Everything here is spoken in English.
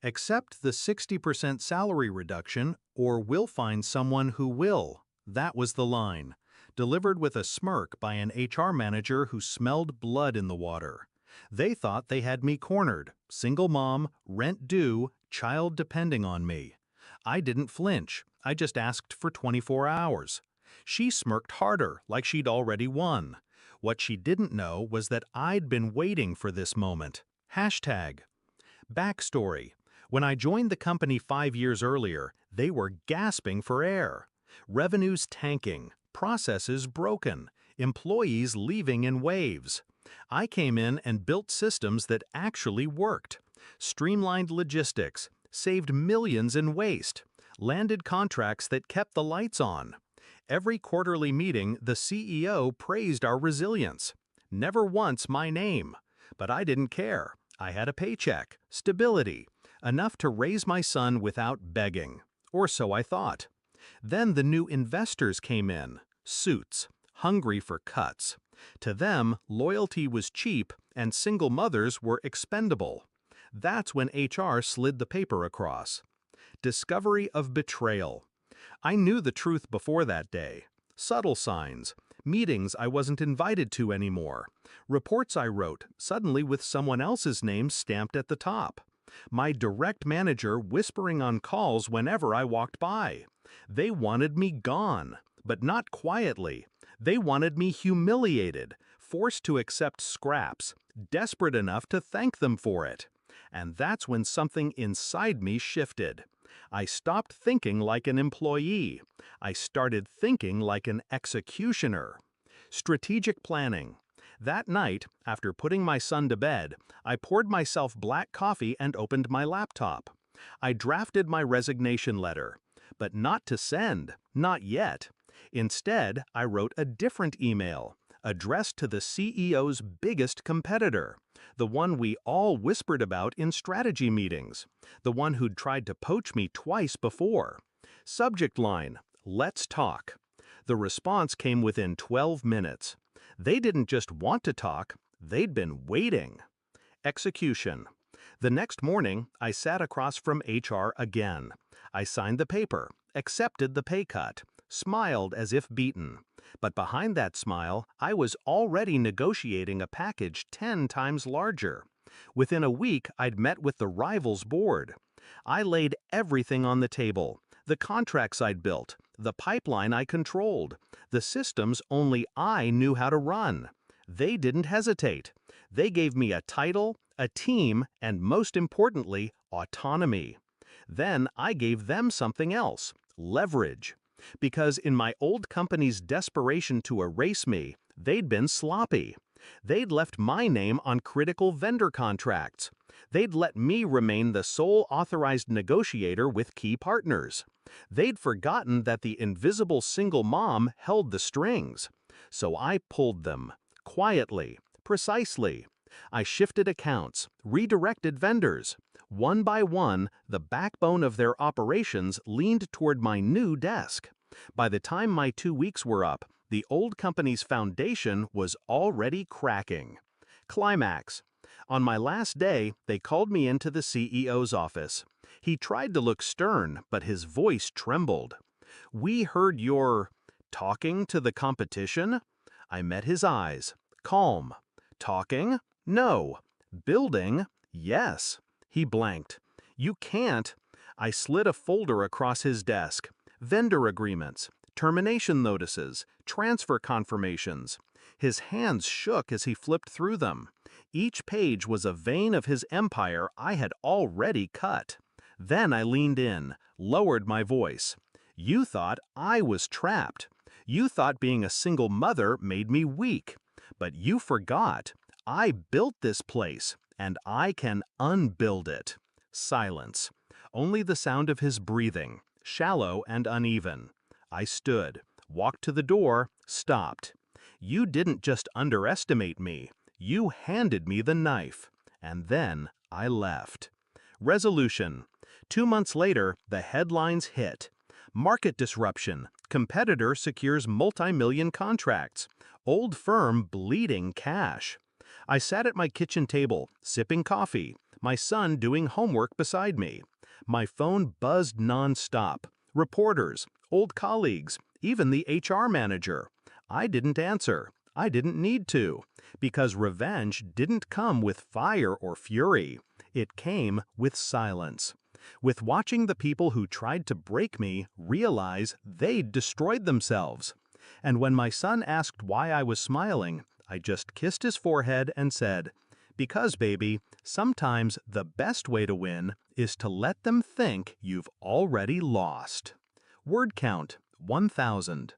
Accept the 60% salary reduction or we'll find someone who will. That was the line, delivered with a smirk by an HR manager who smelled blood in the water. They thought they had me cornered, single mom, rent due, child depending on me. I didn't flinch, I just asked for 24 hours. She smirked harder, like she'd already won. What she didn't know was that I'd been waiting for this moment. Hashtag. Backstory. When I joined the company 5 years earlier, they were gasping for air. Revenues tanking, processes broken, employees leaving in waves. I came in and built systems that actually worked. Streamlined logistics, saved millions in waste, landed contracts that kept the lights on. Every quarterly meeting, the CEO praised our resilience. Never once my name. But I didn't care. I had a paycheck, stability, enough to raise my son without begging. Or so I thought. Then the new investors came in, suits, hungry for cuts. To them, loyalty was cheap and single mothers were expendable. That's when HR slid the paper across. Discovery of betrayal. I knew the truth before that day. Subtle signs, meetings I wasn't invited to anymore, reports I wrote, suddenly with someone else's name stamped at the top. My direct manager whispering on calls whenever I walked by. They wanted me gone, but not quietly. They wanted me humiliated, forced to accept scraps, desperate enough to thank them for it. And that's when something inside me shifted. I stopped thinking like an employee. I started thinking like an executioner. Strategic planning. That night, after putting my son to bed, I poured myself black coffee and opened my laptop. I drafted my resignation letter, but not to send, not yet. Instead, I wrote a different email, addressed to the CEO's biggest competitor, the one we all whispered about in strategy meetings, the one who'd tried to poach me twice before. Subject line, "Let's talk." The response came within 12 minutes. They didn't just want to talk, they'd been waiting. Execution. The next morning, I sat across from HR again. I signed the paper, accepted the pay cut, smiled as if beaten. But behind that smile, I was already negotiating a package 10 times larger. Within a week, I'd met with the rivals board. I laid everything on the table. The contracts I'd built, the pipeline I controlled, the systems only I knew how to run. They didn't hesitate. They gave me a title, a team, and most importantly, autonomy. Then I gave them something else, leverage. Because in my old company's desperation to erase me, they'd been sloppy. They'd left my name on critical vendor contracts. They'd let me remain the sole authorized negotiator with key partners. They'd forgotten that the invisible single mom held the strings. So I pulled them, quietly, precisely. I shifted accounts, redirected vendors. One by one, the backbone of their operations leaned toward my new desk. By the time my 2 weeks were up, the old company's foundation was already cracking. Climax. On my last day, they called me into the CEO's office. He tried to look stern, but his voice trembled. "We heard you're talking to the competition?" I met his eyes. Calm. Talking? No. Building? Yes. He blanked. "You can't." I slid a folder across his desk. Vendor agreements, termination notices, transfer confirmations. His hands shook as he flipped through them. Each page was a vein of his empire I had already cut. Then I leaned in, lowered my voice. "You thought I was trapped. You thought being a single mother made me weak. But you forgot. I built this place, and I can unbuild it." Silence. Only the sound of his breathing, shallow and uneven. I stood, walked to the door, stopped. "You didn't just underestimate me. You handed me the knife." And then I left. Resolution. 2 months later, the headlines hit. Market disruption. Competitor secures multi-million contracts. Old firm bleeding cash. I sat at my kitchen table, sipping coffee, My son doing homework beside me. My phone buzzed nonstop. Reporters, old colleagues, even the HR manager. I didn't answer. I didn't need to. Because revenge didn't come with fire or fury. It came with silence. With watching the people who tried to break me realize they'd destroyed themselves. And when my son asked why I was smiling, I just kissed his forehead and said, "Because, baby, sometimes the best way to win is to let them think you've already lost." Word count, 1,000.